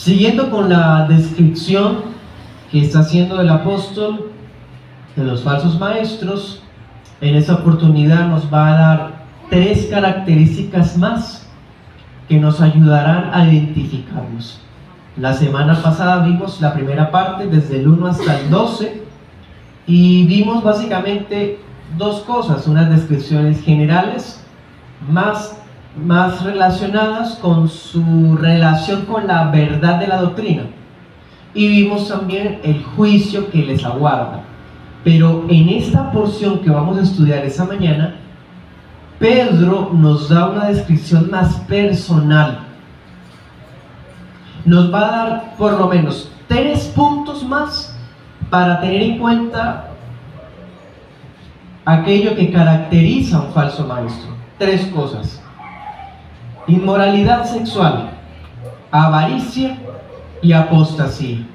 Siguiendo con la descripción que está haciendo el apóstol de los falsos maestros, en esta oportunidad nos va a dar 3 características más que nos ayudarán a identificarlos. La semana pasada vimos la primera parte, desde el 1 hasta el 12, y vimos básicamente 2 cosas, unas descripciones generales más relacionadas con su relación con la verdad de la doctrina, y vimos también el juicio que les aguarda. Pero en esta porción que vamos a estudiar esta mañana, Pedro nos da una descripción más personal. Nos va a dar por lo menos 3 puntos más para tener en cuenta aquello que caracteriza a un falso maestro. 3 cosas: inmoralidad sexual, avaricia y apostasía.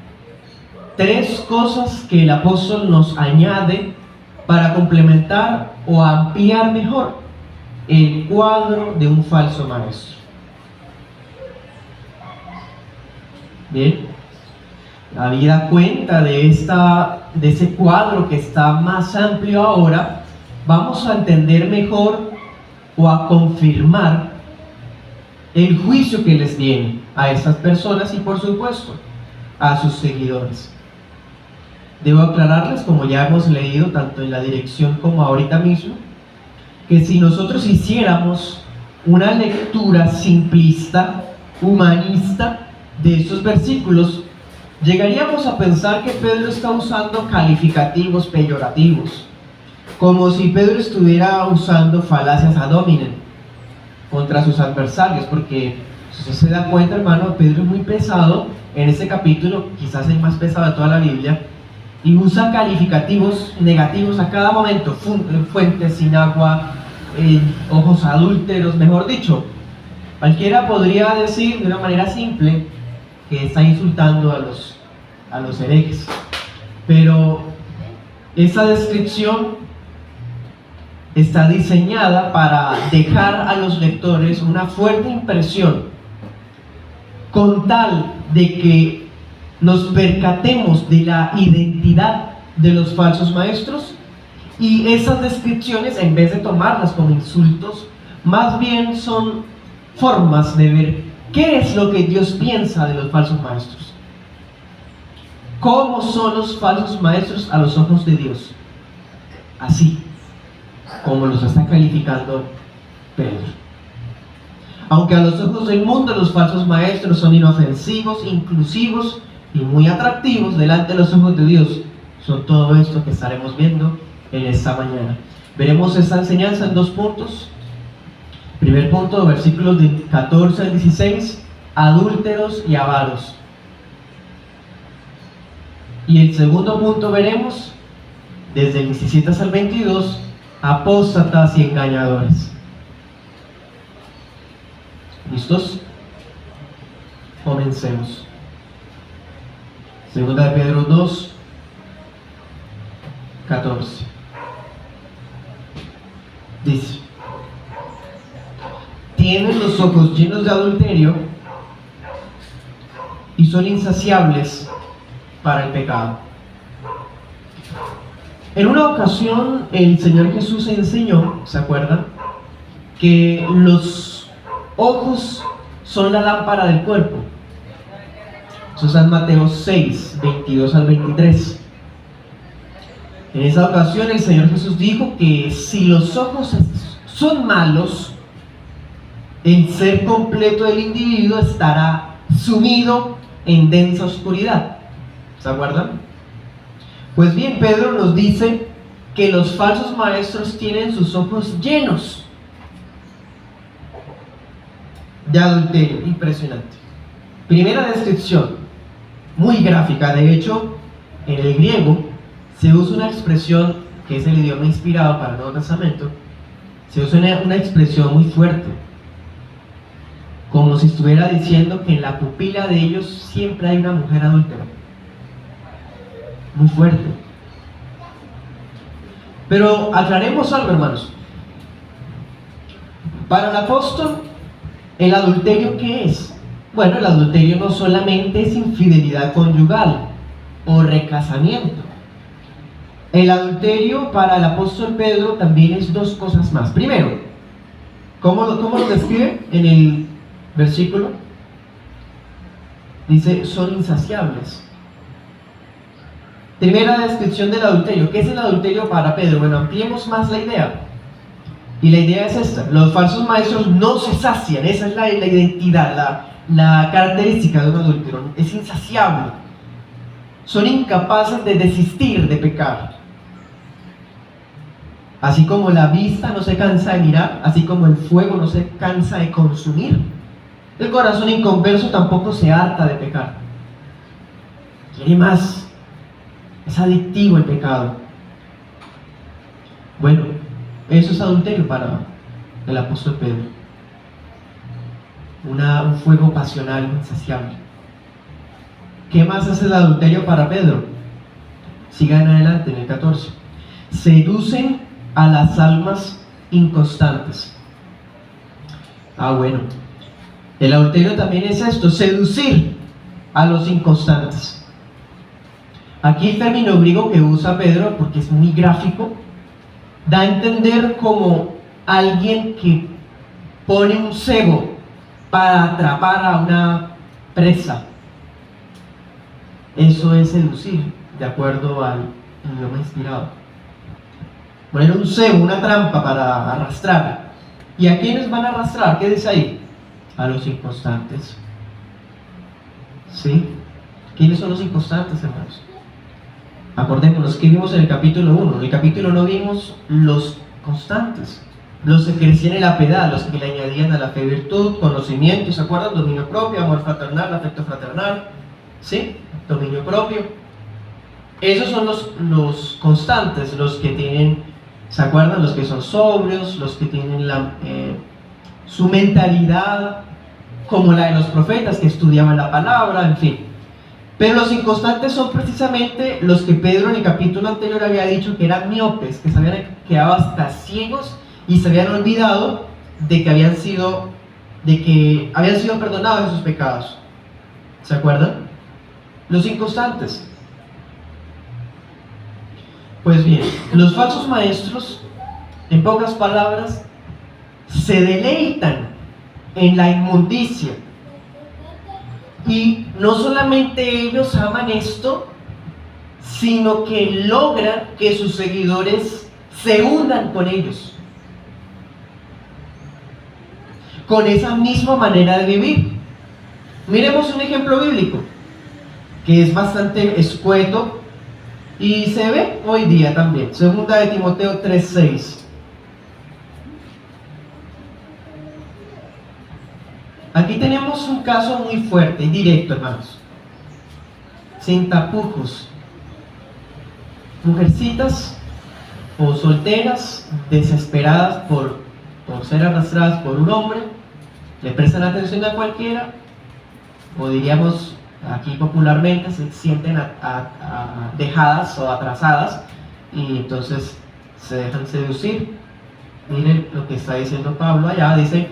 3 cosas que el apóstol nos añade para complementar o ampliar mejor el cuadro de un falso maestro. Bien, habida cuenta de ese cuadro que está más amplio ahora, vamos a entender mejor o a confirmar el juicio que les viene a estas personas y, por supuesto, a sus seguidores. Debo aclararles, como ya hemos leído tanto en la dirección como ahorita mismo, que si nosotros hiciéramos una lectura simplista, humanista de estos versículos, llegaríamos a pensar que Pedro está usando calificativos peyorativos, como si Pedro estuviera usando falacias ad hominem contra sus adversarios, porque si usted se da cuenta, hermano, Pedro es muy pesado en este capítulo, quizás el más pesado de toda la Biblia, y usa calificativos negativos a cada momento: fuentes sin agua, ojos adúlteros. Mejor dicho, cualquiera podría decir de una manera simple que está insultando a los herejes. Pero esa descripción está diseñada para dejar a los lectores una fuerte impresión, con tal de que nos percatemos de la identidad de los falsos maestros, y esas descripciones, en vez de tomarlas como insultos, más bien son formas de ver qué es lo que Dios piensa de los falsos maestros. ¿Cómo son los falsos maestros a los ojos de Dios? Así como los está calificando Pedro. Aunque a los ojos del mundo los falsos maestros son inofensivos, inclusivos y muy atractivos, delante de los ojos de Dios son todo esto que estaremos viendo en esta mañana. Veremos esta enseñanza en 2 puntos. Primer punto, versículos de 14 al 16, adúlteros y avaros. Y el segundo punto veremos, desde el 17 hasta el 22, apóstatas y engañadores. ¿Listos? Comencemos. Segunda de Pedro 2, 14. Dice: tienen los ojos llenos de adulterio y son insaciables para el pecado. En una ocasión el Señor Jesús enseñó, ¿se acuerdan?, que los ojos son la lámpara del cuerpo. Eso está en Mateo 6, 22 al 23. En esa ocasión el Señor Jesús dijo que si los ojos son malos, el ser completo del individuo estará sumido en densa oscuridad. ¿Se acuerdan? Pues bien, Pedro nos dice que los falsos maestros tienen sus ojos llenos de adulterio. Impresionante. Primera descripción, muy gráfica. De hecho, en el griego se usa una expresión que es el idioma inspirado para el Nuevo Testamento. Se usa una expresión muy fuerte, como si estuviera diciendo que en la pupila de ellos siempre hay una mujer adúltera. Muy fuerte. Pero aclaremos algo, hermanos. Para el apóstol, ¿el adulterio qué es? Bueno, el adulterio no solamente es infidelidad conyugal o recasamiento. El adulterio para el apóstol Pedro también es dos cosas más. Primero, ¿cómo lo describe en el versículo? Dice, son insaciables. Primera descripción del adulterio. ¿Qué es el adulterio para Pedro? Bueno, ampliemos más la idea. Y la idea es esta: los falsos maestros no se sacian. Esa es la identidad, la característica de un adúltero. Es insaciable. Son incapaces de desistir de pecar. Así como la vista no se cansa de mirar, así como el fuego no se cansa de consumir, el corazón inconverso tampoco se harta de pecar. Quiere más. Es adictivo el pecado. Bueno, eso es adulterio para el apóstol Pedro. Un fuego pasional insaciable. ¿Qué más es el adulterio para Pedro? Sigan adelante en el 14. Seducen a las almas inconstantes. Bueno, el adulterio también es esto: seducir a los inconstantes. Aquí el término griego que usa Pedro, porque es muy gráfico, da a entender como alguien que pone un cebo para atrapar a una presa. Eso es seducir, de acuerdo al idioma inspirado. Poner un cebo, una trampa para arrastrar. ¿Y a quiénes van a arrastrar? ¿Qué dice ahí? A los inconstantes. ¿Sí? ¿Quiénes son los inconstantes, hermanos? Acordémonos que vimos en el capítulo 1. En el capítulo 1 vimos los constantes, los que crecían en la piedad, los que le añadían a la fe virtud, conocimiento, ¿se acuerdan? Dominio propio, amor fraternal, afecto fraternal, ¿sí? Dominio propio. Esos son los constantes, los que tienen, ¿se acuerdan? Los que son sobrios, los que tienen su mentalidad como la de los profetas que estudiaban la palabra, en fin. Pero los inconstantes son precisamente los que Pedro en el capítulo anterior había dicho que eran miopes, que se habían quedado hasta ciegos y se habían olvidado de que habían sido perdonados de sus pecados. ¿Se acuerdan? Los inconstantes. Pues bien, los falsos maestros, en pocas palabras, se deleitan en la inmundicia. Y no solamente ellos aman esto, sino que logran que sus seguidores se hundan con ellos, con esa misma manera de vivir. Miremos un ejemplo bíblico que es bastante escueto y se ve hoy día también. Segunda de Timoteo 3:6. Aquí tenemos un caso muy fuerte y directo, hermanos, sin tapujos. Mujercitas o solteras desesperadas por ser arrastradas por un hombre, le prestan atención a cualquiera, o diríamos aquí popularmente se sienten dejadas o atrasadas, y entonces se dejan seducir. Miren lo que está diciendo Pablo allá, dice: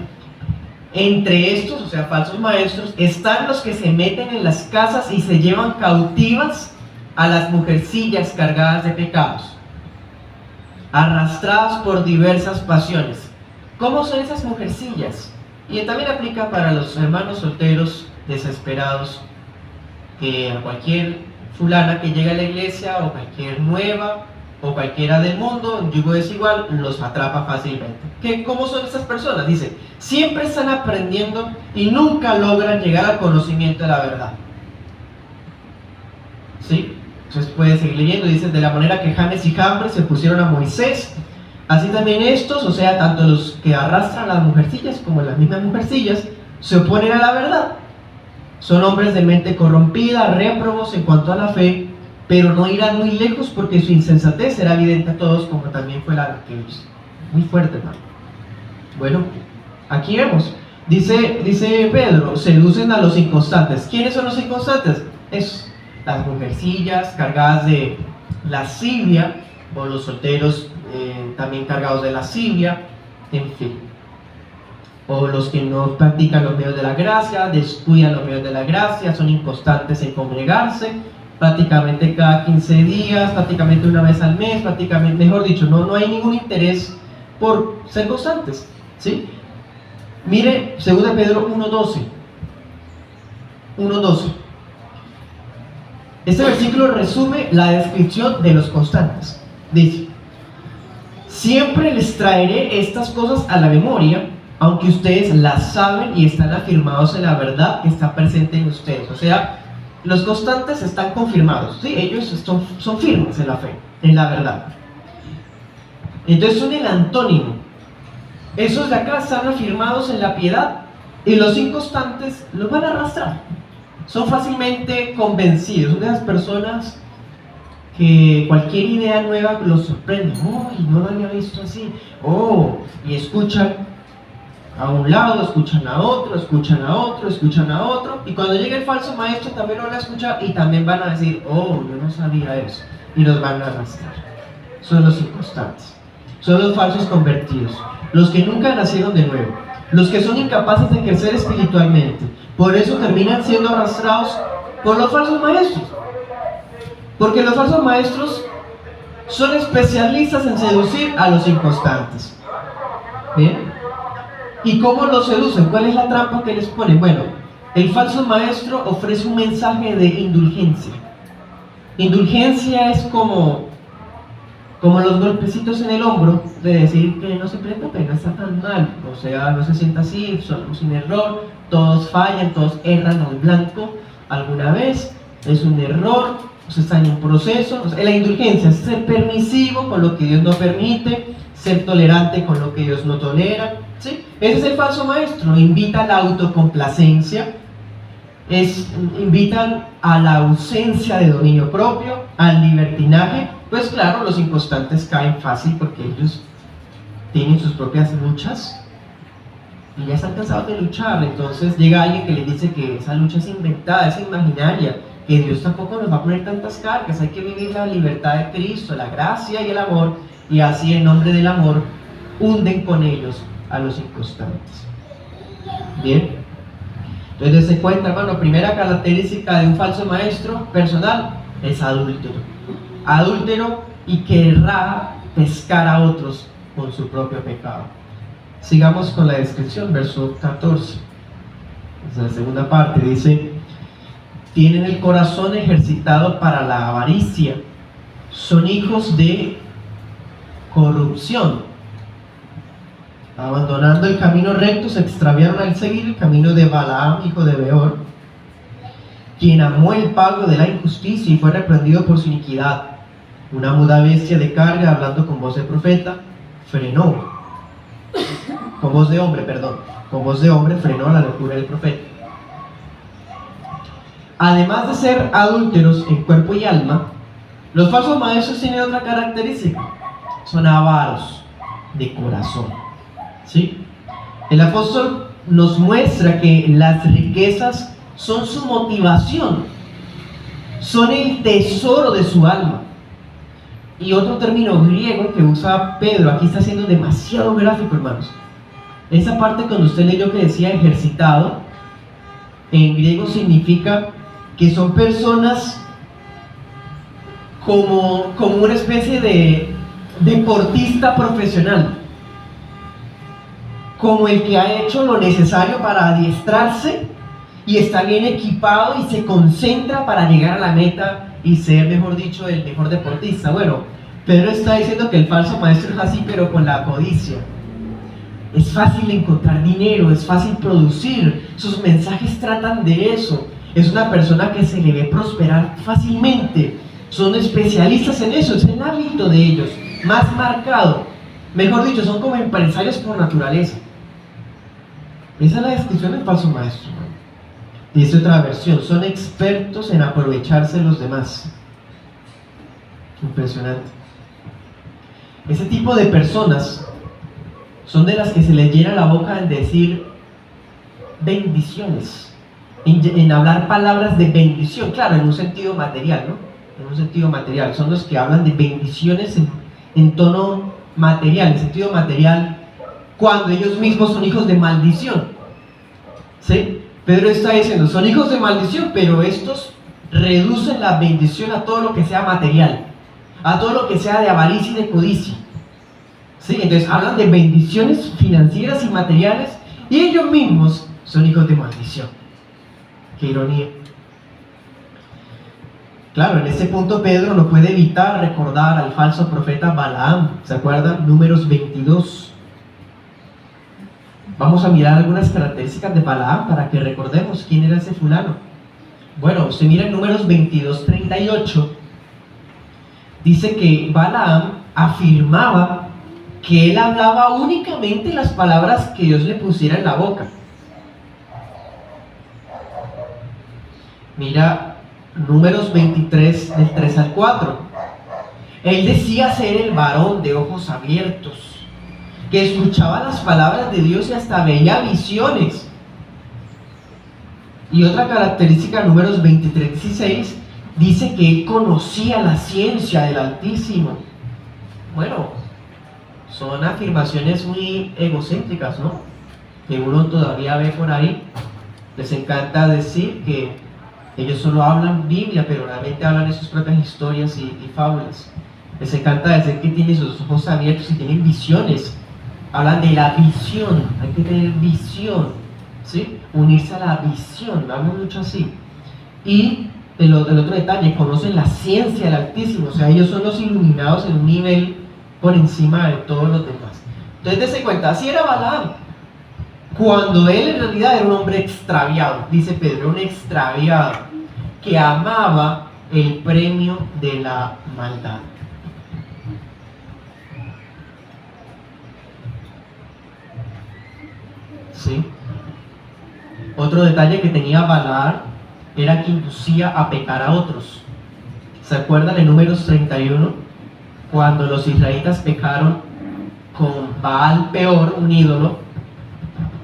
entre estos, o sea, falsos maestros, están los que se meten en las casas y se llevan cautivas a las mujercillas cargadas de pecados, arrastradas por diversas pasiones. ¿Cómo son esas mujercillas? Y también aplica para los hermanos solteros desesperados, que a cualquier fulana que llega a la iglesia, o cualquier nueva, o cualquiera del mundo, en yugo desigual, los atrapa fácilmente. ¿Cómo son estas personas? Dice: siempre están aprendiendo y nunca logran llegar al conocimiento de la verdad. ¿Sí? Entonces puede seguir leyendo. Dice: de la manera que Janes y Jambres se pusieron a Moisés, así también estos, o sea, tanto los que arrastran a las mujercillas como las mismas mujercillas, se oponen a la verdad. Son hombres de mente corrompida, réprobos en cuanto a la fe, pero no irán muy lejos porque su insensatez será evidente a todos, como también fue la de aquellos. Muy fuerte, hermano. Bueno, aquí vemos. Dice Pedro: seducen a los inconstantes. ¿Quiénes son los inconstantes? Es las mujercillas cargadas de lascivia, o los solteros también cargados de lascivia, en fin. O los que no practican los medios de la gracia, descuidan los medios de la gracia, son inconstantes en congregarse, prácticamente cada 15 días, prácticamente una vez al mes, prácticamente, mejor dicho, no hay ningún interés por ser constantes, ¿sí? Mire, 2 Pedro 1:12. 1:12. Este versículo resume la descripción de los constantes. Dice: siempre les traeré estas cosas a la memoria, aunque ustedes las saben y están afirmados en la verdad que está presente en ustedes. O sea, los constantes están confirmados, ¿sí? Ellos son firmes en la fe, en la verdad. Entonces son el antónimo. Esos de acá están afirmados en la piedad, y los inconstantes los van a arrastrar. Son fácilmente convencidos, son de esas personas que cualquier idea nueva los sorprende. ¡Oh, no lo había visto así! ¡Oh! Y escuchan a un lado, escuchan a otro, escuchan a otro, escuchan a otro, y cuando llegue el falso maestro también lo van a escuchar y también van a decir: ¡oh, yo no sabía eso! Y los van a arrastrar. Son los inconstantes, son los falsos convertidos, los que nunca nacieron de nuevo, los que son incapaces de crecer espiritualmente. Por eso terminan siendo arrastrados por los falsos maestros, porque los falsos maestros son especialistas en seducir a los inconstantes. ¿Bien? ¿Y cómo los seducen? ¿Cuál es la trampa que les ponen? Bueno, el falso maestro ofrece un mensaje de indulgencia. Indulgencia es como los golpecitos en el hombro, de decir que no se preocupe, no está tan mal, o sea, no se sienta así, somos un error, todos fallan, todos erran al blanco alguna vez, es un error, se está en un proceso. O sea, la indulgencia es ser permisivo con lo que Dios no permite, ser tolerante con lo que Dios no tolera, ¿sí? Ese es el falso maestro. Invita a la autocomplacencia, invitan a la ausencia de dominio propio, al libertinaje. Pues claro, los inconstantes caen fácil porque ellos tienen sus propias luchas y ya están cansados de luchar. Entonces llega alguien que les dice que esa lucha es inventada, es imaginaria, que Dios tampoco nos va a poner tantas cargas, hay que vivir la libertad de Cristo, la gracia y el amor, y así en nombre del amor hunden con ellos a los inconstantes. Bien, entonces se cuenta, hermano, primera característica de un falso maestro personal es adúltero. Adúltero, y querrá pescar a otros con su propio pecado. Sigamos con la descripción, verso 14. Es la segunda parte, dice: tienen el corazón ejercitado para la avaricia, son hijos de corrupción. Abandonando el camino recto, se extraviaron al seguir el camino de Balaam, hijo de Beor, quien amó el pago de la injusticia y fue reprendido por su iniquidad. Una muda bestia de carga, hablando con voz de profeta, frenó, con voz de hombre, frenó la locura del profeta. Además de ser adúlteros en cuerpo y alma, los falsos maestros tienen otra característica: son avaros de corazón, ¿sí? El apóstol nos muestra que las riquezas son su motivación, son el tesoro de su alma. Y otro término griego que usa Pedro, aquí está siendo demasiado gráfico, hermanos. Esa parte cuando usted leyó que decía ejercitado, en griego significa que son personas como una especie de deportista profesional, como el que ha hecho lo necesario para adiestrarse y está bien equipado y se concentra para llegar a la meta y ser, mejor dicho, el mejor deportista. Bueno, Pedro está diciendo que el falso maestro es así, pero con la codicia. Es fácil encontrar dinero, es fácil producir, sus mensajes tratan de eso. Es una persona que se le ve prosperar fácilmente, son especialistas en eso, es el hábito de ellos, más marcado. Mejor dicho, son como empresarios por naturaleza. Esa es la descripción del falso maestro. Dice otra versión: son expertos en aprovecharse de los demás. Impresionante. Ese tipo de personas son de las que se les llena la boca en decir bendiciones, en hablar palabras de bendición, claro, en un sentido material, ¿no? En un sentido material, son los que hablan de bendiciones en tono material, en sentido material, cuando ellos mismos son hijos de maldición. ¿Sí? Pedro está diciendo, son hijos de maldición, pero estos reducen la bendición a todo lo que sea material, a todo lo que sea de avaricia y de codicia. ¿Sí? Entonces hablan de bendiciones financieras y materiales y ellos mismos son hijos de maldición. Qué ironía. Claro, en este punto Pedro no puede evitar recordar al falso profeta Balaam. ¿Se acuerdan? Números 22. Vamos a mirar algunas características de Balaam para que recordemos quién era ese fulano. Bueno, usted mira en Números 22:38. Dice que Balaam afirmaba que él hablaba únicamente las palabras que Dios le pusiera en la boca. Mira Números 23 del 3 al 4. Él decía ser el varón de ojos abiertos, que escuchaba las palabras de Dios y hasta veía visiones. Y otra característica, Números 23:16, dice que él conocía la ciencia del Altísimo. Bueno, son afirmaciones muy egocéntricas, ¿no? Que uno todavía ve por ahí. Les encanta decir que ellos solo hablan Biblia, pero realmente hablan de sus propias historias y fábulas. Les encanta decir que tienen sus ojos abiertos y tienen visiones. Hablan de la visión, hay que tener visión, ¿sí? Unirse a la visión, hablan mucho así. Y el otro detalle, conocen la ciencia del Altísimo, o sea, ellos son los iluminados en un nivel por encima de todos los demás. Entonces, dése cuenta, así era Balaam, cuando él en realidad era un hombre extraviado, dice Pedro, un extraviado, que amaba el premio de la maldad. ¿Sí? Otro detalle que tenía Balaam era que inducía a pecar a otros. ¿Se acuerdan en Números 31? Cuando los israelitas pecaron con Baal Peor, un ídolo,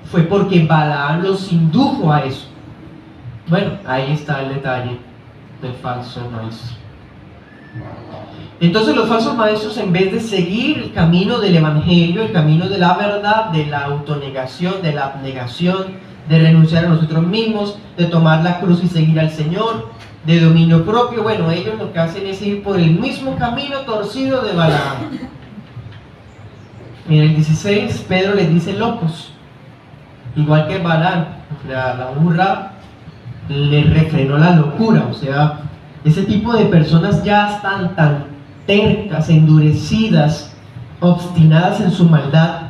fue porque Balaam los indujo a eso. Bueno, ahí está el detalle del falso maestro. Entonces los falsos maestros, en vez de seguir el camino del evangelio, el camino de la verdad, de la autonegación, de la abnegación, de renunciar a nosotros mismos, de tomar la cruz y seguir al Señor, de dominio propio, bueno, ellos lo que hacen es ir por el mismo camino torcido de Balaam. En el 16 Pedro les dice locos, igual que Balaam, la burra le refrenó la locura. O sea, ese tipo de personas ya están tan tercas, endurecidas, obstinadas en su maldad,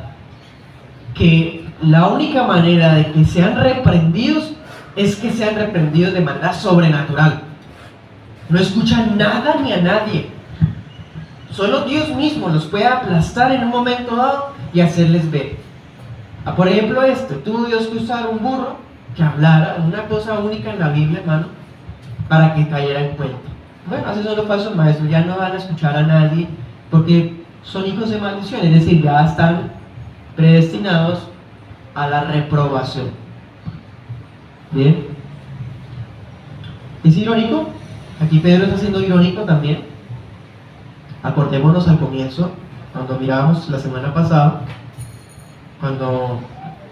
que la única manera de que sean reprendidos es que sean reprendidos de manera sobrenatural. No escuchan nada ni a nadie. Solo Dios mismo los puede aplastar en un momento dado y hacerles ver. Por ejemplo, tuvo Dios que usar un burro que hablara, una cosa única en la Biblia, hermano, para que cayera en cuenta. Bueno, así son los falsos maestros, ya no van a escuchar a nadie porque son hijos de maldición, es decir, ya están predestinados a la reprobación. Bien. ¿Es irónico? Aquí Pedro está siendo irónico también. Acordémonos al comienzo, cuando mirábamos la semana pasada, cuando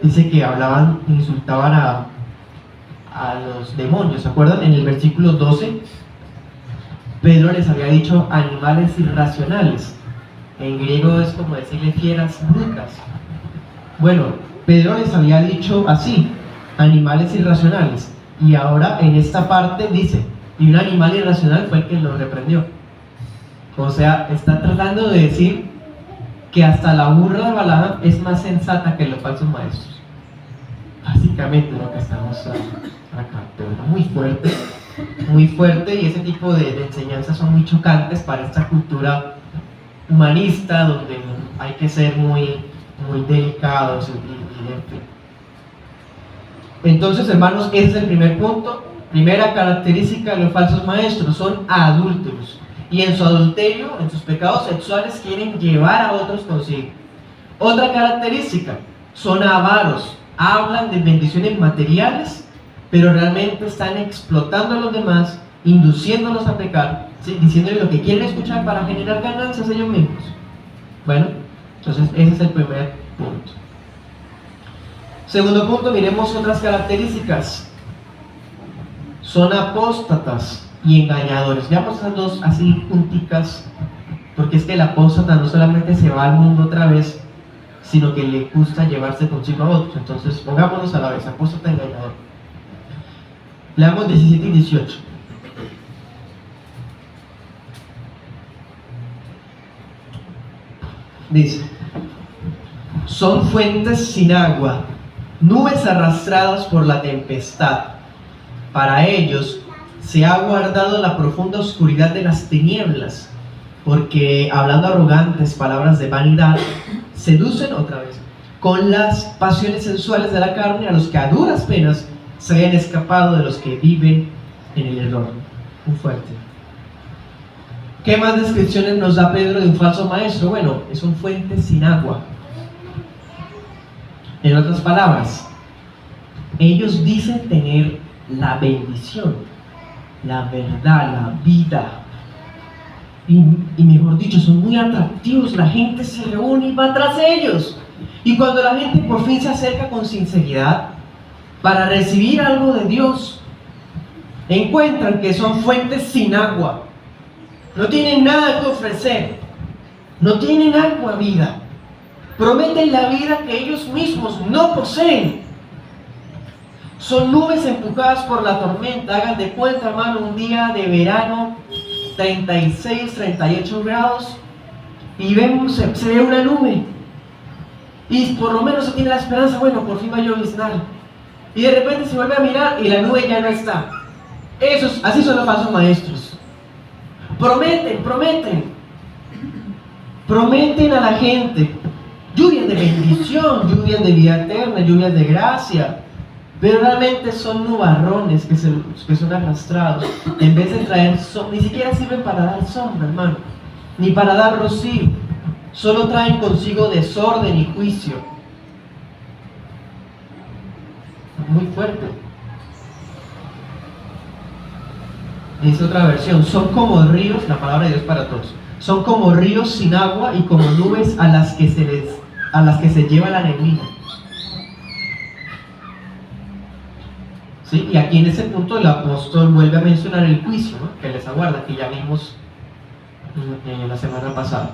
dice que hablaban, insultaban a los demonios. ¿Se acuerdan? En el versículo 12, Pedro les había dicho animales irracionales. En griego es como decirle fieras brutas. Bueno, Pedro les había dicho así, animales irracionales. Y ahora en esta parte dice, y un animal irracional fue el que lo reprendió. O sea, está tratando de decir que hasta la burra de Balaam es más sensata que los falsos maestros. Básicamente lo que estamos acá, pero muy fuerte, y ese tipo de enseñanzas son muy chocantes para esta cultura humanista donde hay que ser muy delicados y en fin. Entonces, hermanos, ese es el primer punto. Primera característica de los falsos maestros: son adúlteros, y en su adulterio, en sus pecados sexuales, quieren llevar a otros consigo. Otra característica: son avaros, hablan de bendiciones materiales, pero realmente están explotando a los demás, induciéndolos a pecar, ¿sí? Diciéndoles lo que quieren escuchar para generar ganancias ellos mismos. Bueno, entonces ese es el primer punto. Segundo punto, miremos otras características. Son apóstatas y engañadores. Veamos esas dos así junticas, porque es que el apóstata no solamente se va al mundo otra vez, sino que le gusta llevarse consigo a otros. Entonces, pongámonos a la vez, apóstata y engañador. Leamos 17 y 18. Dice: son fuentes sin agua, nubes arrastradas por la tempestad. Para ellos se ha guardado la profunda oscuridad de las tinieblas, porque hablando arrogantes palabras de vanidad, seducen otra vez con las pasiones sensuales de la carne a los que a duras penas se hayan escapado de los que viven en el error. Muy fuerte. ¿Qué más descripciones nos da Pedro de un falso maestro? Bueno, son fuentes sin agua. En otras palabras, ellos dicen tener la bendición, la verdad, la vida. Y mejor dicho, son muy atractivos. La gente se reúne y va tras ellos. Y cuando la gente por fin se acerca con sinceridad para recibir algo de Dios, encuentran que son fuentes sin agua. No tienen nada que ofrecer. No tienen agua, vida. Prometen la vida que ellos mismos no poseen. Son nubes empujadas por la tormenta. Hagan de cuenta, hermano, un día de verano, 36, 38 grados, y vemos, se ve una nube. Y por lo menos se tiene la esperanza, bueno, por fin va a lloviznar. Y de repente se vuelve a mirar y la nube ya no está. Así son los falsos maestros. Prometen a la gente lluvias de bendición, lluvias de vida eterna, lluvias de gracia, pero realmente son nubarrones que son arrastrados. En vez de traer sombra, ni siquiera sirven para dar sombra, hermano, ni para dar rocío. Solo traen consigo desorden y juicio. Muy fuerte. Dice otra versión: son como ríos, la palabra de Dios para todos, son como ríos sin agua y como nubes a las que se lleva la neblina. ¿Sí? Y aquí en ese punto el apóstol vuelve a mencionar el juicio, ¿no?, que les aguarda, que ya vimos la semana pasada.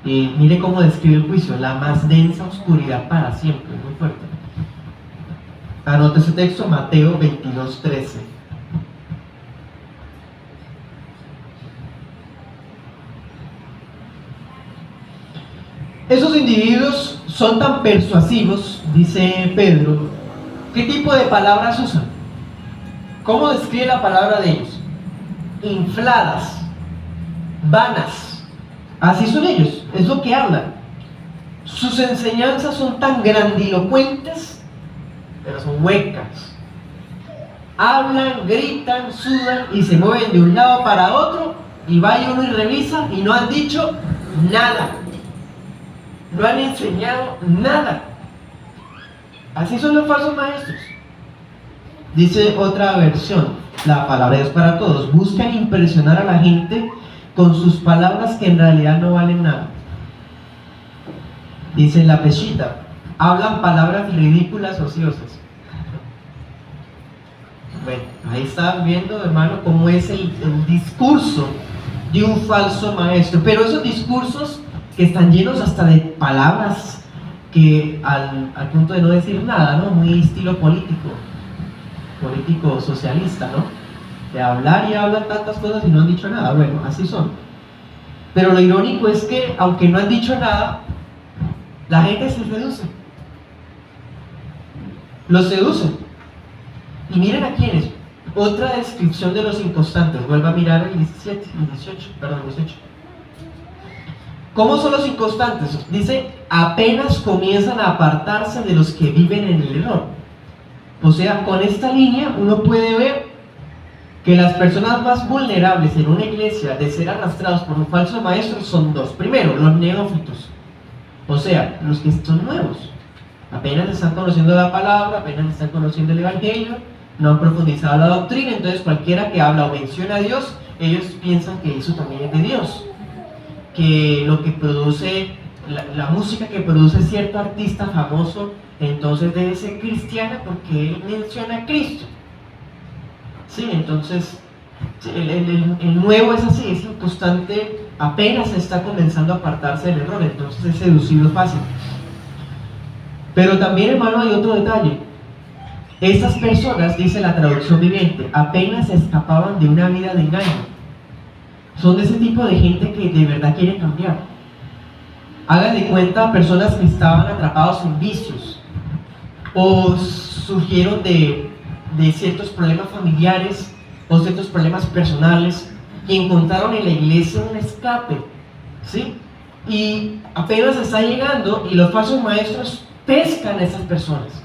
Y mire cómo describe el juicio: la más densa oscuridad para siempre. Muy fuerte. Anote ese texto, Mateo 22:13. Esos individuos son tan persuasivos, dice Pedro. ¿Qué tipo de palabras usan? ¿Cómo describe la palabra de ellos? Infladas, vanas. Así son ellos, es lo que hablan. Sus enseñanzas son tan grandilocuentes, pero son huecas. Hablan, gritan, sudan y se mueven de un lado para otro, y va uno y revisa y no han dicho nada. No han enseñado nada. Así son los falsos maestros. Dice otra versión, la palabra es para todos: buscan impresionar a la gente con sus palabras que en realidad no valen nada. Dice la Peshita: hablan palabras ridículas, ociosas. Bueno, ahí están viendo, hermano, cómo es el discurso de un falso maestro. Pero esos discursos que están llenos hasta de palabras que al punto de no decir nada, ¿no? Muy estilo político socialista, ¿no? De hablar y hablan tantas cosas y no han dicho nada. Bueno, así son. Pero lo irónico es que, aunque no han dicho nada, la gente se seduce. Los seducen. Y miren a quiénes. Otra descripción de los inconstantes. Vuelva a mirar el 18. ¿Cómo son los inconstantes? Dice: apenas comienzan a apartarse de los que viven en el error. O sea, con esta línea uno puede ver que las personas más vulnerables en una iglesia de ser arrastrados por un falso maestro son dos. Primero, los neófitos, o sea, los que son nuevos, apenas están conociendo la palabra, apenas están conociendo el evangelio, no han profundizado la doctrina. Entonces cualquiera que habla o menciona a Dios, ellos piensan que eso también es de Dios, que lo que produce la música que produce cierto artista famoso, entonces debe ser cristiana porque él menciona a Cristo. Sí, entonces el nuevo es así, es inconstante, apenas está comenzando a apartarse del error, entonces es seducido fácil. Pero también, hermano, hay otro detalle. Estas personas, dice la traducción viviente, apenas escapaban de una vida de engaño. Son de ese tipo de gente que de verdad quiere cambiar. Hagan de cuenta personas que estaban atrapados en vicios o surgieron de ciertos problemas familiares o ciertos problemas personales y encontraron en la iglesia un escape, ¿sí? Y apenas está llegando y los falsos maestros pescan a esas personas.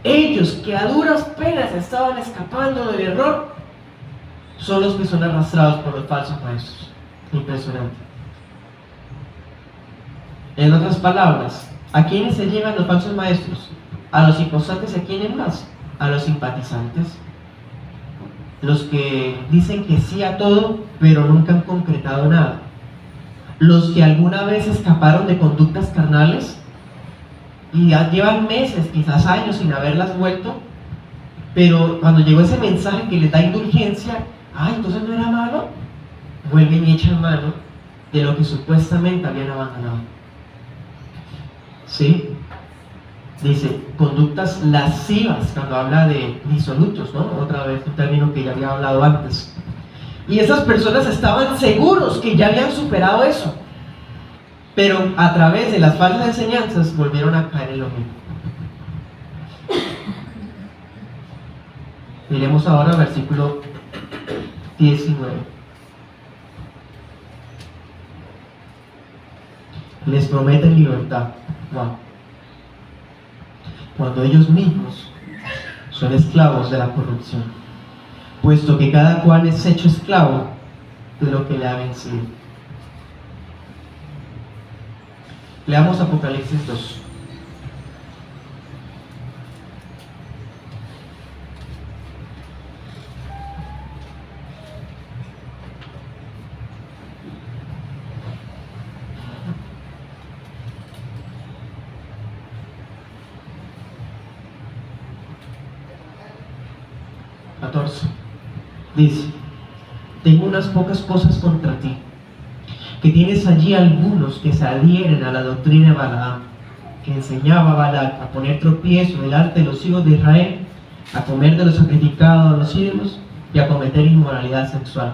Ellos que a duras penas estaban escapando del error son los que son arrastrados por los falsos maestros. Impresionante. En otras palabras, ¿a quiénes se llevan los falsos maestros? A los inconstantes, ¿a quiénes más? A los simpatizantes. Los que dicen que sí a todo, pero nunca han concretado nada. Los que alguna vez escaparon de conductas carnales y ya llevan meses, quizás años sin haberlas vuelto, pero cuando llegó ese mensaje que les da indulgencia, entonces no era malo, vuelven y echan mano de lo que supuestamente habían abandonado. ¿Sí? Dice, conductas lascivas, cuando habla de disolutos, ¿no? Otra vez, un término que ya había hablado antes. Y esas personas estaban seguros que ya habían superado eso, pero a través de las falsas enseñanzas volvieron a caer en lo mismo. Miremos ahora versículo 19. Les prometen libertad. Wow. Cuando ellos mismos son esclavos de la corrupción, puesto que cada cual es hecho esclavo de lo que le ha vencido. Leamos Apocalipsis 2. Dice, tengo unas pocas cosas contra ti, que tienes allí algunos que se adhieren a la doctrina de Balaam, que enseñaba a Balac a poner tropiezo delante de los hijos de Israel, a comer de lo sacrificado a los ídolos y a cometer inmoralidad sexual.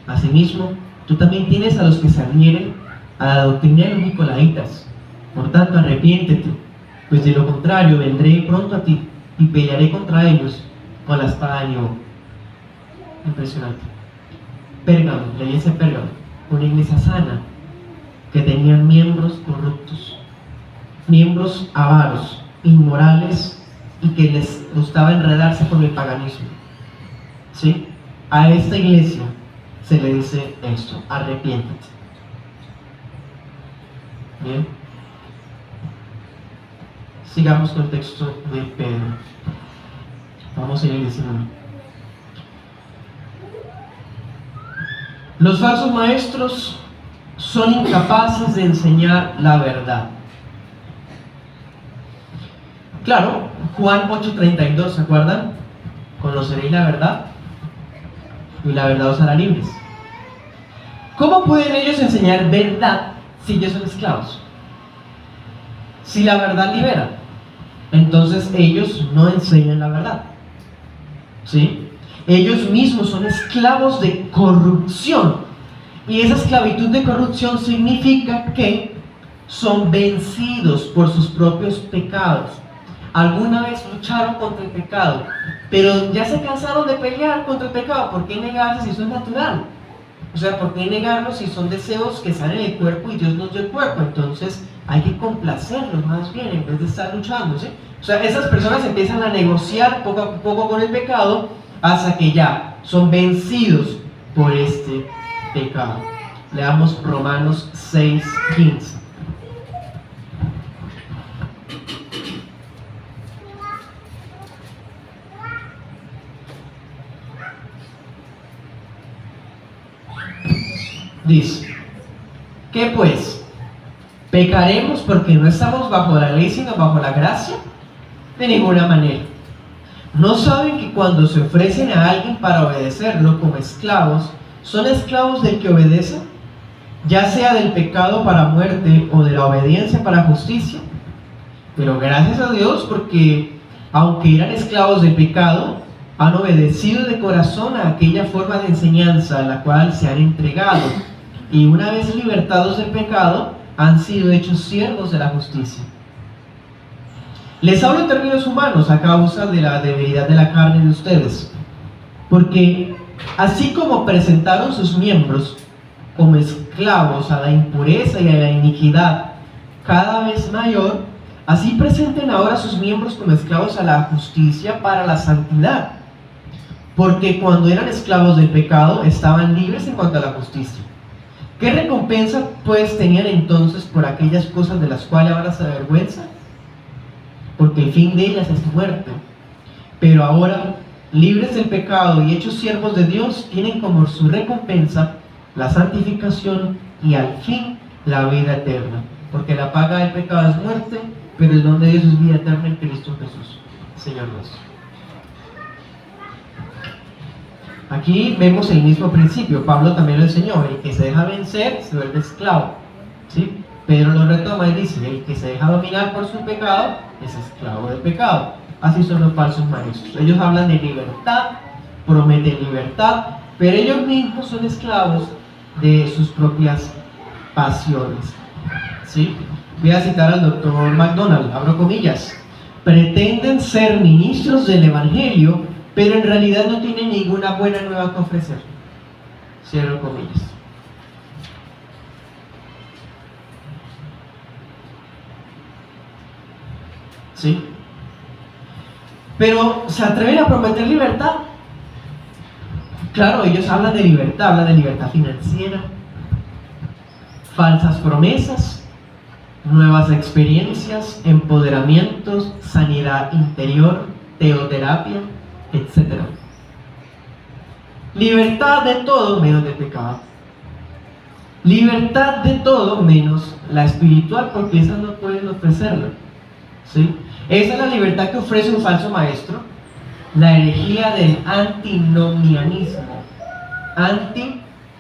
Asimismo, tú también tienes a los que se adhieren a la doctrina de los nicolaitas. Por tanto, arrepiéntete, pues de lo contrario vendré pronto a ti y pelearé contra ellos con la espada de mi boca. Impresionante. Pérgamo, la iglesia de Pérgamo, una iglesia sana, que tenía miembros corruptos, miembros avaros, inmorales y que les gustaba enredarse con el paganismo. ¿Sí? A esta iglesia se le dice esto: arrepiéntete. Bien. Sigamos con el texto de Pedro. Vamos a ir diciendo. Los falsos maestros son incapaces de enseñar la verdad. Claro, Juan 8:32, ¿se acuerdan? Conoceréis la verdad y la verdad os hará libres. ¿Cómo pueden ellos enseñar verdad si ellos son esclavos? Si la verdad libera, entonces ellos no enseñan la verdad. ¿Sí? Ellos mismos son esclavos de corrupción. Y esa esclavitud de corrupción significa que son vencidos por sus propios pecados. Alguna vez lucharon contra el pecado, pero ya se cansaron de pelear contra el pecado. ¿Por qué negarse si eso es natural? O sea, ¿por qué negarlo si son deseos que salen del cuerpo y Dios nos dio el cuerpo? Entonces hay que complacerlos más bien en vez de estar luchando, ¿sí? O sea, esas personas empiezan a negociar poco a poco con el pecado hasta que ya son vencidos por este pecado. Leamos Romanos 6:15. Dice, ¿qué pues? ¿Pecaremos porque no estamos bajo la ley sino bajo la gracia? De ninguna manera. ¿No saben que cuando se ofrecen a alguien para obedecerlo como esclavos, son esclavos del que obedece, ya sea del pecado para muerte o de la obediencia para justicia? Pero gracias a Dios, porque aunque eran esclavos del pecado, han obedecido de corazón a aquella forma de enseñanza a la cual se han entregado, y una vez libertados del pecado, han sido hechos siervos de la justicia. Les hablo en términos humanos a causa de la debilidad de la carne de ustedes, porque así como presentaron sus miembros como esclavos a la impureza y a la iniquidad cada vez mayor, así presenten ahora sus miembros como esclavos a la justicia para la santidad, porque cuando eran esclavos del pecado estaban libres en cuanto a la justicia. ¿Qué recompensa pues tenían entonces por aquellas cosas de las cuales ahora se avergüenzan? Porque el fin de ellas es muerte. Pero ahora, libres del pecado y hechos siervos de Dios, tienen como su recompensa la santificación y al fin la vida eterna. Porque la paga del pecado es muerte, pero el don de Dios es vida eterna en Cristo Jesús, Señor nuestro. Aquí vemos el mismo principio. Pablo también lo enseñó: el que se deja vencer se vuelve esclavo, ¿sí? Pedro lo retoma y dice: el que se deja dominar por su pecado es esclavo del pecado. Así son los falsos maestros. Ellos hablan de libertad, prometen libertad, pero ellos mismos son esclavos de sus propias pasiones, ¿sí? Voy a citar al doctor McDonald, abro comillas: pretenden ser ministros del evangelio, pero en realidad no tienen ninguna buena nueva que ofrecer. Cierro comillas. ¿Sí? Pero ¿se atreven a prometer libertad? Claro, ellos hablan de libertad financiera, falsas promesas, nuevas experiencias, empoderamientos, sanidad interior, teoterapia, etc. Libertad de todo menos de pecado. Libertad de todo menos la espiritual, porque esa no pueden ofrecerla, ¿sí? Esa es la libertad que ofrece un falso maestro, la herejía del antinomianismo.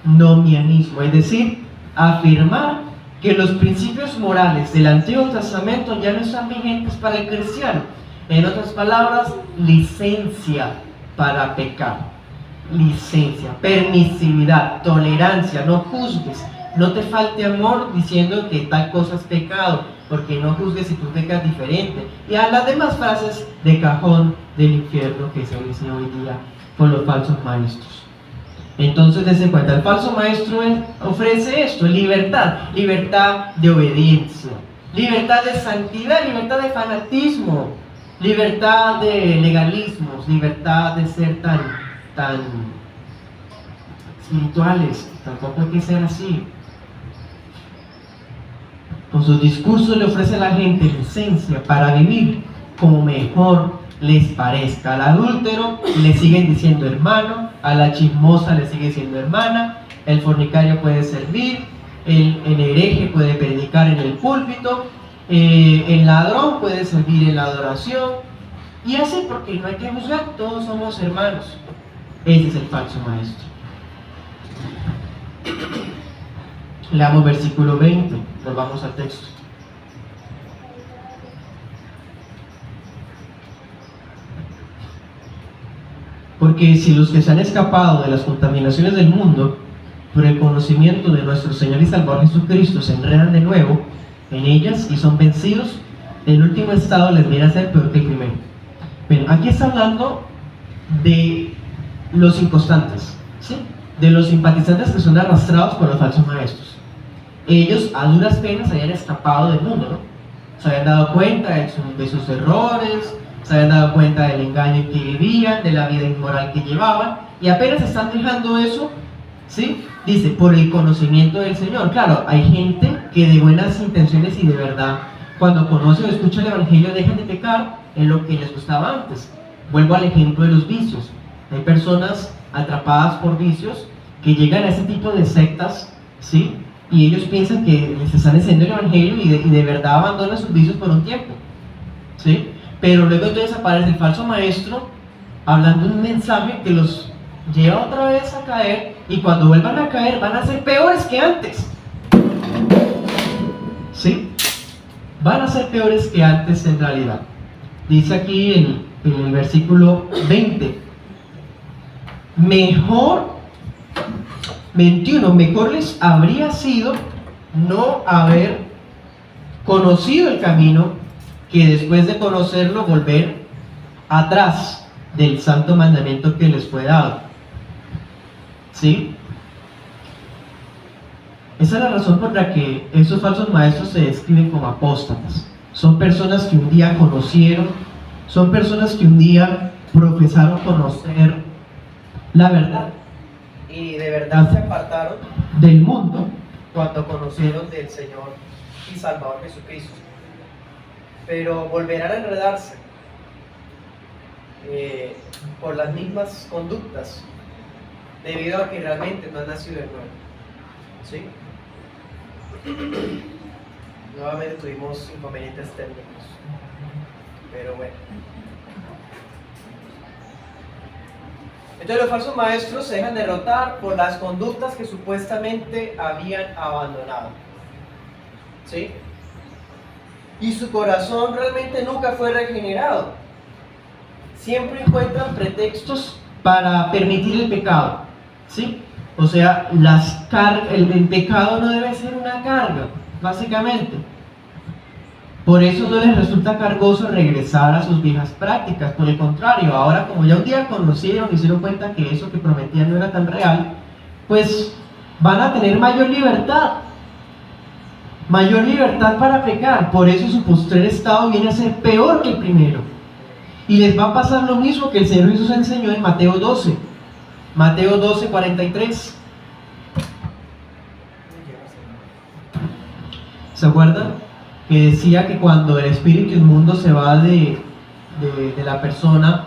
Antinomianismo, es decir, afirmar que los principios morales del Antiguo Testamento ya no están vigentes para el cristiano. En otras palabras, licencia para pecar, licencia, permisividad, tolerancia, no juzgues, no te falte amor diciendo que tal cosa es pecado, porque no juzgues si tú pecas diferente. Y a las demás frases de cajón del infierno que se dice hoy día por los falsos maestros. Entonces, dense cuenta, el falso maestro ofrece esto: libertad, libertad de obediencia, libertad de santidad, libertad de fanatismo, libertad de legalismos, libertad de ser tan espirituales. Tampoco hay que ser así. Con sus discursos le ofrece a la gente licencia para vivir como mejor les parezca. Al adúltero le siguen diciendo hermano, a la chismosa le sigue diciendo hermana, el fornicario puede servir, el hereje puede predicar en el púlpito, el ladrón puede servir en la adoración, y así, porque no hay que juzgar, todos somos hermanos. Ese es el falso maestro. Leamos versículo 20, volvamos al texto. Porque si los que se han escapado de las contaminaciones del mundo por el conocimiento de nuestro Señor y Salvador Jesucristo se enredan de nuevo en ellas y son vencidos, el último estado les viene a ser peor que el primero. Bueno, aquí está hablando de los inconstantes, ¿sí? De los simpatizantes que son arrastrados por los falsos maestros. Ellos a duras penas habían escapado del mundo, ¿no? Se habían dado cuenta de sus errores, se habían dado cuenta del engaño en que vivían, de la vida inmoral que llevaban, y apenas están dejando eso, ¿sí? Dice, por el conocimiento del Señor. Claro, hay gente que de buenas intenciones y de verdad, cuando conoce o escucha el Evangelio, dejan de pecar en lo que les gustaba antes. Vuelvo al ejemplo de los vicios. Hay personas atrapadas por vicios que llegan a ese tipo de sectas, ¿sí? y ellos piensan que les están enseñando el evangelio y de verdad abandonan sus vicios por un tiempo, ¿sí? Pero luego entonces aparece el falso maestro hablando un mensaje que los lleva otra vez a caer, y cuando vuelvan a caer van a ser peores que antes, ¿sí? Van a ser peores que antes en realidad. Dice aquí en el versículo 20, mejor 21, mejor les habría sido no haber conocido el camino que después de conocerlo volver atrás del santo mandamiento que les fue dado. ¿Sí? Esa es la razón por la que esos falsos maestros se describen como apóstatas. Son personas que un día conocieron, son personas que un día profesaron conocer la verdad y de verdad se apartaron del mundo cuando conocieron del Señor y Salvador Jesucristo. Pero volverán a enredarse por las mismas conductas debido a que realmente no han nacido de nuevo. ¿Sí? Nuevamente tuvimos inconvenientes técnicos, pero bueno. Entonces los falsos maestros se dejan derrotar por las conductas que supuestamente habían abandonado, ¿sí? Y su corazón realmente nunca fue regenerado. Siempre encuentran pretextos para permitir el pecado, ¿sí? O sea, el pecado no debe ser una carga, básicamente. Por eso no les resulta cargoso regresar a sus viejas prácticas. Por el contrario, ahora como ya un día conocieron y se dieron cuenta que eso que prometían no era tan real, pues van a tener mayor libertad para pecar. Por eso su postrer estado viene a ser peor que el primero. Y les va a pasar lo mismo que el Señor Jesús enseñó en Mateo 12. Mateo 12, 43. ¿Se acuerdan? Que decía que cuando el espíritu inmundo se va de la persona,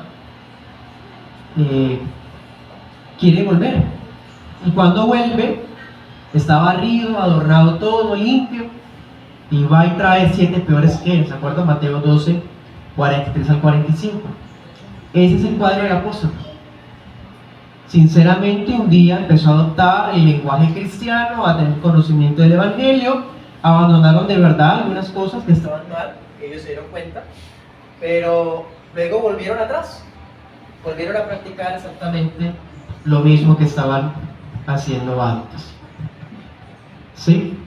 quiere volver. Y cuando vuelve, está barrido, adornado todo, limpio, y va y trae 7 peores que él. ¿Se acuerdan? Mateo 12, 43 al 45. Ese es el cuadro del apóstol. Sinceramente, un día empezó a adoptar el lenguaje cristiano, a tener conocimiento del evangelio, abandonaron de verdad algunas cosas que estaban mal, ellos se dieron cuenta, pero luego volvieron atrás, volvieron a practicar exactamente lo mismo que estaban haciendo antes. ¿Sí?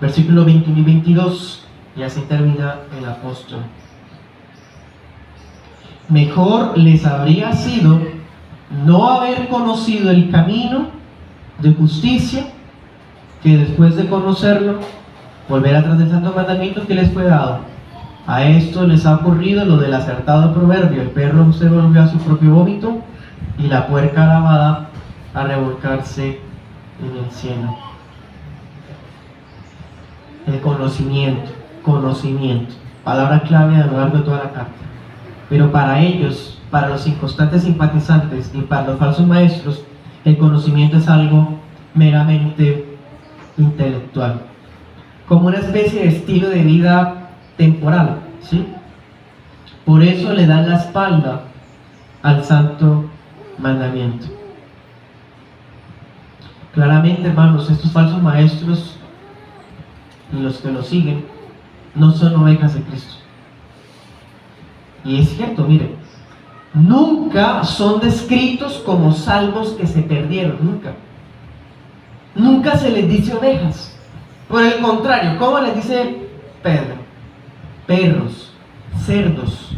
Versículo 21 y 22, y así termina el apóstol. Mejor les habría sido no haber conocido el camino de justicia que después de conocerlo volver atrás del santo mandamiento que les fue dado. A esto les ha ocurrido lo del acertado proverbio: el perro se volvió a su propio vómito y la puerca lavada a revolcarse en el cielo. El conocimiento, palabra clave a lo largo de toda la carta. Pero para ellos, para los inconstantes simpatizantes y para los falsos maestros, el conocimiento es algo meramente intelectual, como una especie de estilo de vida temporal, ¿sí? Por eso le dan la espalda al santo mandamiento. Claramente, hermanos, estos falsos maestros y los que los siguen no son ovejas de Cristo. Y es cierto, miren, nunca son descritos como salvos que se perdieron, nunca se les dice ovejas. Por el contrario, ¿cómo les dice Pedro? Perros, cerdos,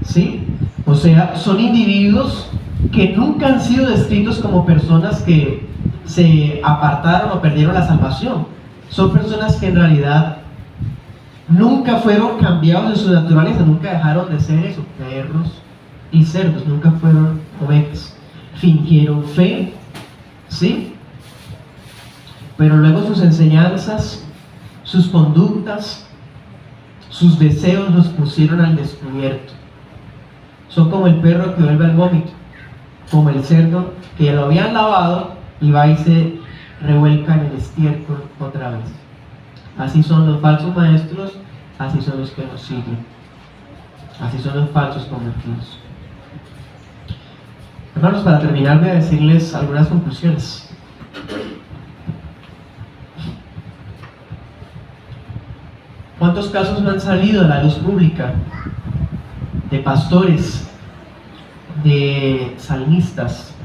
¿sí? O sea, son individuos que nunca han sido descritos como personas que se apartaron o perdieron la salvación. Son personas que en realidad nunca fueron cambiados de su naturaleza, nunca dejaron de ser eso, perros y cerdos, nunca fueron ovejas. Fingieron fe, ¿sí? Pero luego sus enseñanzas, sus conductas, sus deseos los pusieron al descubierto. Son como el perro que vuelve al vómito, como el cerdo que lo habían lavado y va y se revuelca en el estiércol otra vez. Así son los falsos maestros, así son los que nos siguen, así son los falsos convertidos. Hermanos, para terminar voy a decirles algunas conclusiones. ¿Cuántos casos no han salido a la luz pública de pastores, de salmistas,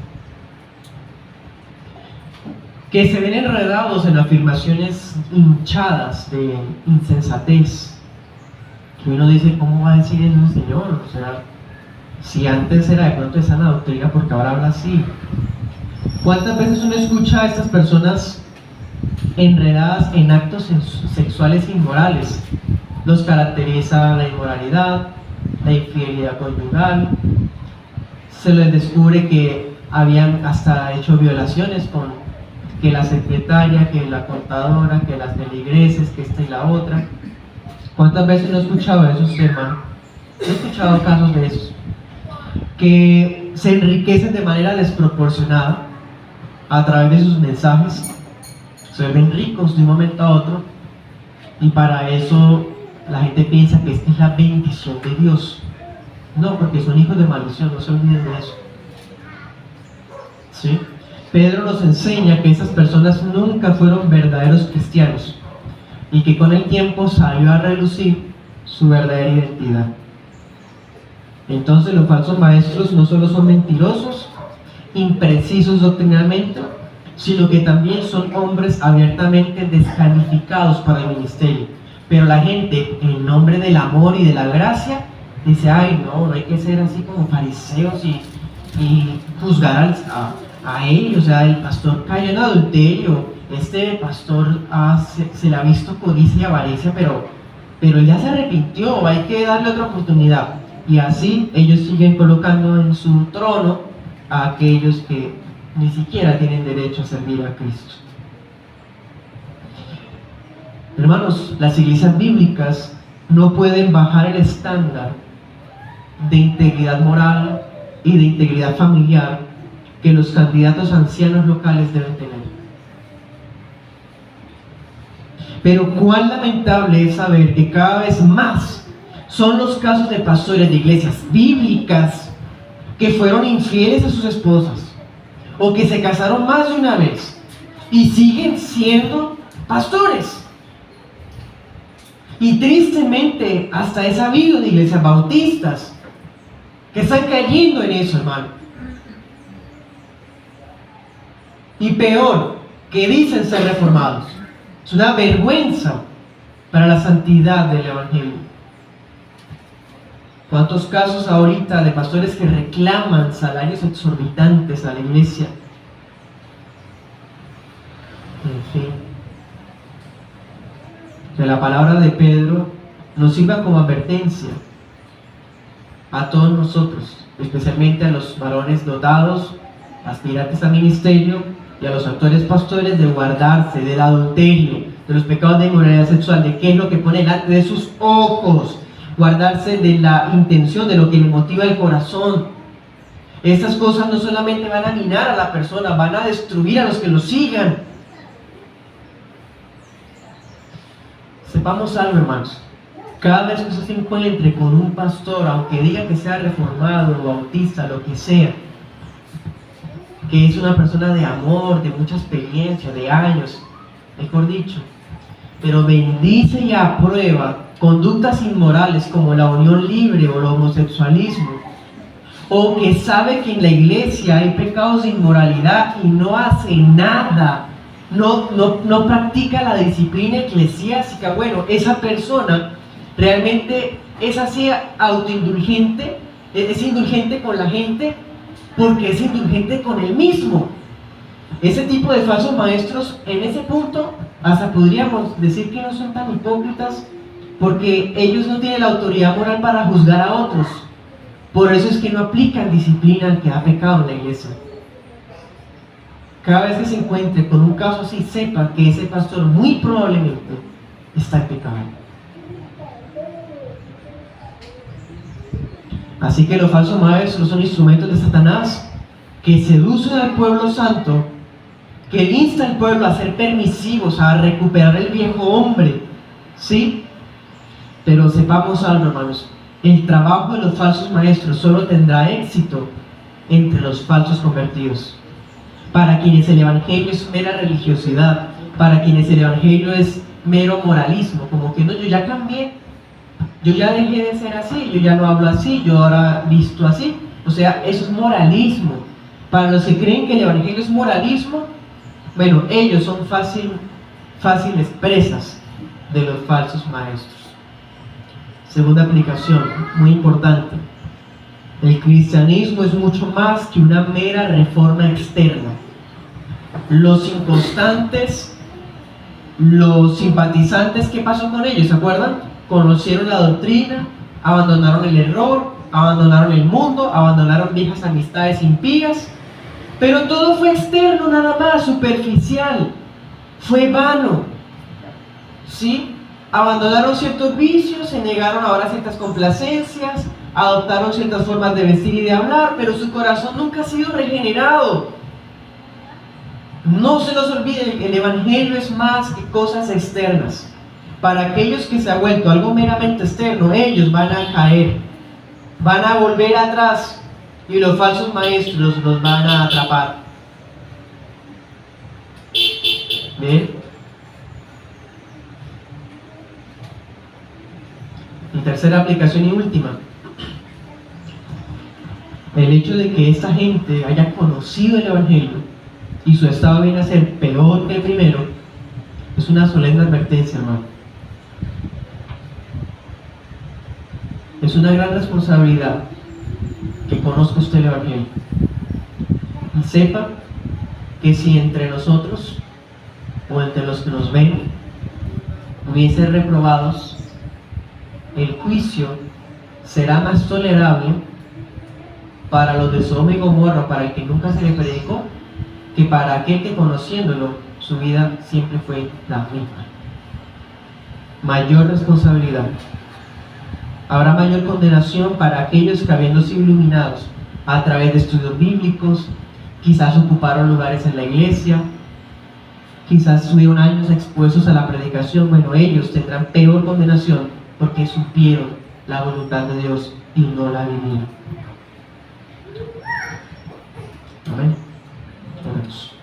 que se ven enredados en afirmaciones hinchadas de insensatez? Que uno dice, ¿cómo va a decir eso el Señor? O sea, si antes era de pronto de sana doctrina, ¿por qué ahora habla así? ¿Cuántas veces uno escucha a estas personas enredadas en actos sexuales inmorales? Los caracteriza la inmoralidad, la infidelidad conyugal, se les descubre que habían hasta hecho violaciones con que la secretaria, que la contadora, que las feligreses, que esta y la otra. ¿Cuántas veces no he escuchado eso, hermano? He escuchado casos de esos, que se enriquecen de manera desproporcionada a través de sus mensajes, se ven ricos de un momento a otro, y para eso la gente piensa que esta es la bendición de Dios. No, porque son hijos de maldición, no se olviden de eso. ¿Sí? Pedro nos enseña que esas personas nunca fueron verdaderos cristianos y que con el tiempo salió a relucir su verdadera identidad. Entonces los falsos maestros no solo son mentirosos, imprecisos doctrinalmente, sino que también son hombres abiertamente descalificados para el ministerio. Pero la gente, en nombre del amor y de la gracia, dice, ay no hay que ser así como fariseos y juzgar a ellos. O sea, el pastor cayó en adulterio, este pastor se le ha visto codicia y avaricia, pero él ya se arrepintió, hay que darle otra oportunidad. Y así ellos siguen colocando en su trono a aquellos que ni siquiera tienen derecho a servir a Cristo. Hermanos, las iglesias bíblicas no pueden bajar el estándar de integridad moral y de integridad familiar que los candidatos ancianos locales deben tener. Pero cuán lamentable es saber que cada vez más son los casos de pastores de iglesias bíblicas que fueron infieles a sus esposas o que se casaron más de una vez y siguen siendo pastores. Y tristemente hasta he sabido de iglesias bautistas que están cayendo en eso, hermano. Y peor, que dicen ser reformados. Es una vergüenza para la santidad del evangelio. ¿Cuántos casos ahorita de pastores que reclaman salarios exorbitantes a la iglesia? En fin, que la palabra de Pedro nos sirva como advertencia a todos nosotros, especialmente a los varones dotados, aspirantes al ministerio, y a los actores pastores, de guardarse del adulterio, de los pecados de inmoralidad sexual, de qué es lo que pone delante de sus ojos, guardarse de la intención, de lo que le motiva el corazón. Estas cosas no solamente van a minar a la persona, van a destruir a los que lo sigan. Sepamos algo, hermanos. Cada vez que usted se encuentre con un pastor, aunque diga que sea reformado, bautista, lo que sea, que es una persona de amor, de mucha experiencia, de años, mejor dicho, pero bendice y aprueba conductas inmorales como la unión libre o el homosexualismo, o que sabe que en la iglesia hay pecados de inmoralidad y no hace nada, no practica la disciplina eclesiástica, bueno, esa persona realmente es así autoindulgente, es indulgente con la gente porque es indulgente con él mismo. Ese tipo de falsos maestros, en ese punto, hasta podríamos decir que no son tan hipócritas, porque ellos no tienen la autoridad moral para juzgar a otros. Por eso es que no aplican disciplina al que ha pecado en la iglesia. Cada vez que se encuentre con un caso así, sepa que ese pastor muy probablemente está en pecado. Así que los falsos maestros son instrumentos de Satanás que seducen al pueblo santo que él insta al pueblo a ser permisivos, a recuperar el viejo hombre, ¿sí? Pero sepamos algo, hermanos, el trabajo de los falsos maestros solo tendrá éxito entre los falsos convertidos. Para quienes el evangelio es mera religiosidad, para quienes el evangelio es mero moralismo, como que no, yo ya cambié, yo ya dejé de ser así, yo ya no hablo así, yo ahora visto así. O sea, eso es moralismo. Para los que creen que el evangelio es moralismo, bueno, ellos son fáciles presas de los falsos maestros. Segunda aplicación, muy importante. El cristianismo es mucho más que una mera reforma externa. Los inconstantes, los simpatizantes, ¿qué pasó con ellos? ¿Se acuerdan? Conocieron la doctrina, abandonaron el error, abandonaron el mundo, abandonaron viejas amistades impías, pero todo fue externo nada más, superficial, fue vano, ¿sí? Abandonaron ciertos vicios, se negaron ahora a ciertas complacencias, adoptaron ciertas formas de vestir y de hablar, pero su corazón nunca ha sido regenerado. No se nos olvide, el evangelio es más que cosas externas. Para aquellos que se ha vuelto algo meramente externo, ellos van a caer, van a volver atrás y los falsos maestros los van a atrapar. ¿Ven? Y tercera aplicación y última. El hecho de que esta gente haya conocido el evangelio y su estado viene a ser peor que el primero es una solemne advertencia, hermano. Es una gran responsabilidad que conozca usted el evangelio y sepa que si entre nosotros o entre los que nos ven hubiesen reprobados, el juicio será más tolerable para los de Sodoma y Gomorra, para el que nunca se le predicó, que para aquel que conociéndolo su vida siempre fue la misma. Mayor responsabilidad. Habrá mayor condenación para aquellos que, habiendo sido iluminados a través de estudios bíblicos, quizás ocuparon lugares en la iglesia, quizás estuvieron años expuestos a la predicación. Bueno, ellos tendrán peor condenación porque supieron la voluntad de Dios y no la vivieron. Amén. Oremos.